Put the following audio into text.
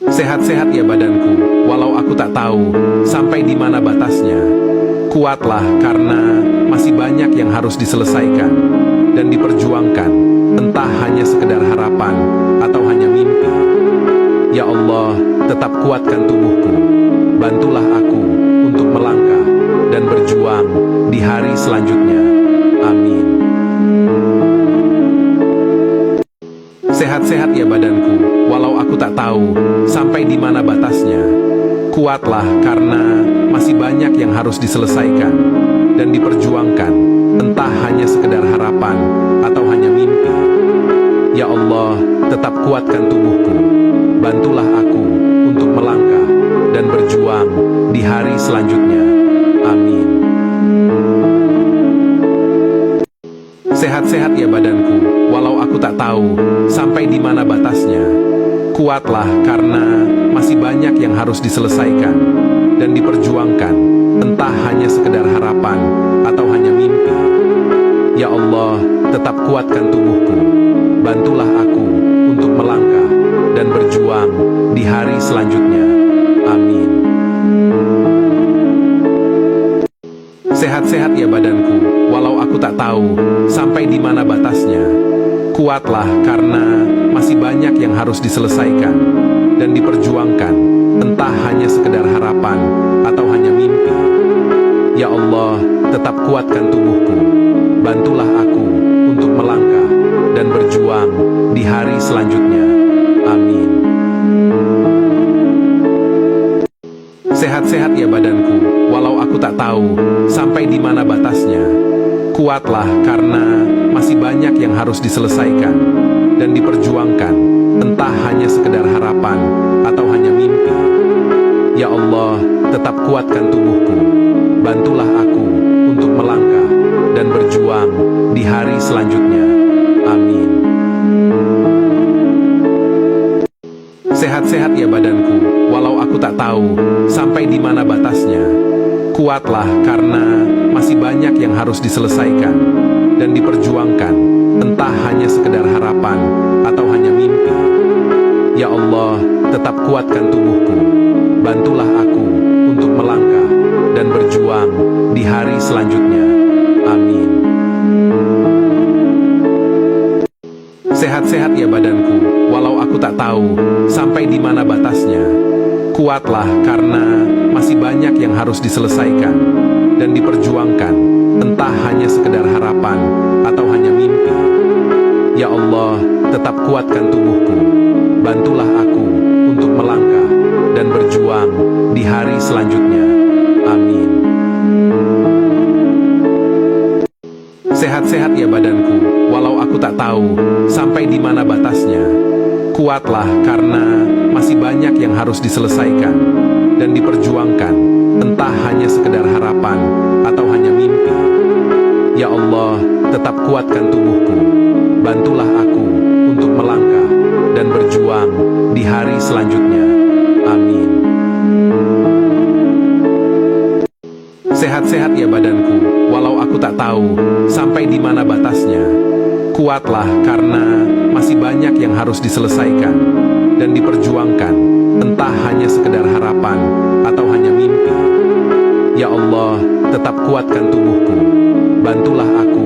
Sehat-sehat ya badanku, walau aku tak tahu sampai di mana batasnya. Kuatlah karena masih banyak yang harus diselesaikan dan diperjuangkan, entah hanya sekedar harapan atau hanya mimpi. Ya Allah, tetap kuatkan tubuhku, bantulah aku untuk melangkah dan berjuang di hari selanjutnya. Amin. Sehat-sehat ya badanku, walau aku tak tahu sampai di mana batasnya. Kuatlah karena masih banyak yang harus diselesaikan dan diperjuangkan, entah hanya sekedar harapan atau hanya mimpi. Ya Allah, tetap kuatkan tubuhku, bantulah aku untuk melangkah dan berjuang di hari selanjutnya. Amin. Sehat-sehat ya badanku, walau aku tak tahu sampai di mana batasnya. Kuatlah karena masih banyak yang harus diselesaikan dan diperjuangkan, entah hanya sekedar harapan atau hanya mimpi. Ya Allah, tetap kuatkan tubuhku, bantulah aku untuk melangkah dan berjuang di hari selanjutnya. Amin. Sehat-sehat ya badanku, walau aku tak tahu sampai di mana batasnya. Kuatlah karena masih banyak yang harus diselesaikan dan diperjuangkan, entah hanya sekedar harapan atau hanya mimpi. Ya Allah, tetap kuatkan tubuhku, bantulah aku untuk melangkah dan berjuang di hari selanjutnya. Amin. Sehat-sehat ya badanku, walau aku tak tahu sampai di mana batasnya. Kuatlah karena masih banyak yang harus diselesaikan dan diperjuangkan, entah hanya sekedar harapan atau hanya mimpi. Ya Allah, tetap kuatkan tubuhku, bantulah aku untuk melangkah dan berjuang di hari selanjutnya. Amin. Sehat-sehat ya badanku, walau aku tak tahu sampai di mana batasnya. Kuatlah karena masih banyak yang harus diselesaikan dan diperjuangkan, entah hanya sekedar harapan atau hanya mimpi. Ya Allah, tetap kuatkan tubuhku, bantulah aku untuk melangkah dan berjuang di hari selanjutnya. Amin. Sehat-sehat ya badanku, walau aku tak tahu sampai di mana batasnya. Kuatlah karena masih banyak yang harus diselesaikan dan diperjuangkan, entah hanya sekedar harapan atau hanya mimpi. Ya Allah, tetap kuatkan tubuhku, bantulah aku untuk melangkah dan berjuang di hari selanjutnya. Amin. Sehat-sehat ya badanku, walau aku tak tahu sampai di mana batasnya. Kuatlah karena masih banyak yang harus diselesaikan dan diperjuangkan, entah hanya sekedar harapan atau hanya mimpi. Ya Allah, tetap kuatkan tubuhku, bantulah aku untuk melangkah dan berjuang di hari selanjutnya. Amin. Sehat-sehat ya badanku, walau aku tak tahu sampai di mana batasnya. Kuatlah karena masih banyak yang harus diselesaikan dan diperjuangkan, entah hanya sekedar harapan atau hanya mimpi. Ya Allah, tetap kuatkan tubuhku, bantulah aku